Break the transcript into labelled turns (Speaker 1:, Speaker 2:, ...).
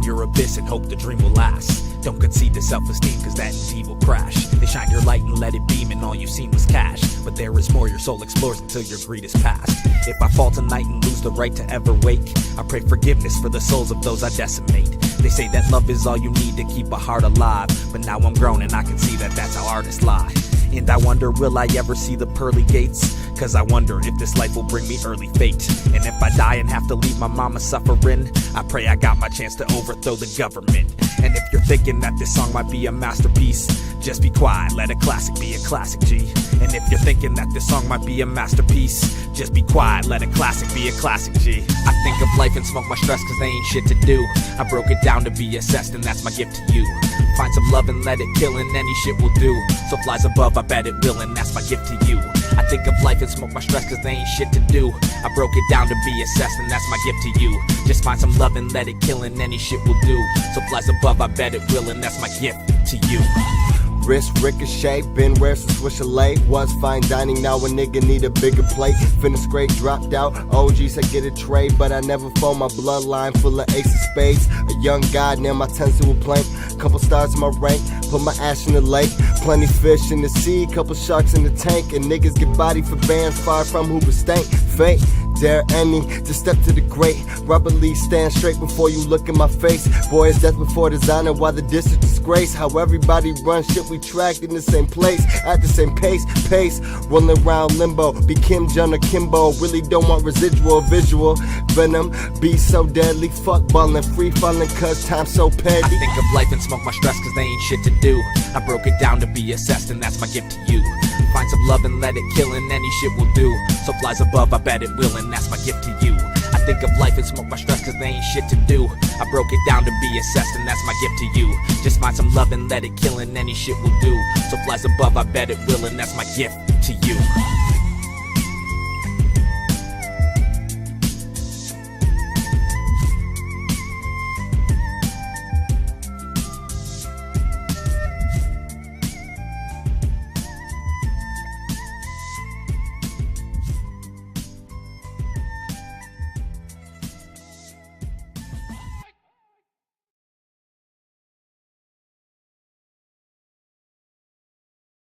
Speaker 1: your abyss and hope the dream will last. Don't concede to self-esteem, cause that indeed will crash. They shine your light and let it beam, and all you've seen was cash. But there is more your soul explores until your greed is past. If I fall tonight and lose the right to ever wake, I pray forgiveness for the souls of those I decimate. They say that love is all you need to keep a heart alive, but now I'm grown and I can see that that's how artists lie. And I wonder, will I ever see the pearly gates? Cause I wonder if this life will bring me early fate. And if I die and have to leave my mama suffering, I pray I got my chance to overthrow the government. And if you're thinking that this song might be a masterpiece, just be quiet, let a classic be a classic, G. And if you're thinking that this song might be a masterpiece, just be quiet, let a classic be a classic, G. I think of life and smoke my stress cause they ain't shit to do. I broke it down to be assessed and that's my gift to you. Find some love and let it kill and any shit will do. So flies above, I bet it will, and that's my gift to you. I think of life and smoke my stress cause they ain't shit to do. I broke it down to be assessed and that's my gift to you. Just find some love and let it kill and any shit will do. So flies above, I bet it will, and that's my gift to you.
Speaker 2: Wrist ricochet, been rare since Swisher late. Was fine dining, now a nigga need a bigger plate. Finished great, dropped out. OG said get a tray, but I never phone my bloodline full of ace of spades. A young god near my tensile plank. Couple stars in my rank, put my ash in the lake. Plenty fish in the sea, couple sharks in the tank. And niggas get bodied for bands far from who would stank. Fate, dare any to step to the great. Robert Lee, stand straight before you look in my face. Boy, it's death before designer, while the dish is disgrace. How everybody runs shit, we tracked in the same place, at the same pace, rolling around limbo. Be Kim Jong or Kimbo, really don't want residual visual. Venom, be so deadly, fuck ballin', free falling cause time's so petty.
Speaker 1: I think of life and smoke my stress cause they ain't shit to do. I broke it down to be assessed and that's my gift to you. Find some love and let it kill and any shit will do. So flies above, I bet it will, and that's my gift to you. I think of life and smoke my stress cause they ain't shit to do. I broke it down to be assessed and that's my gift to you. Just find some love and let it kill and any shit will do. So flies above, I bet it will, and that's my gift to you.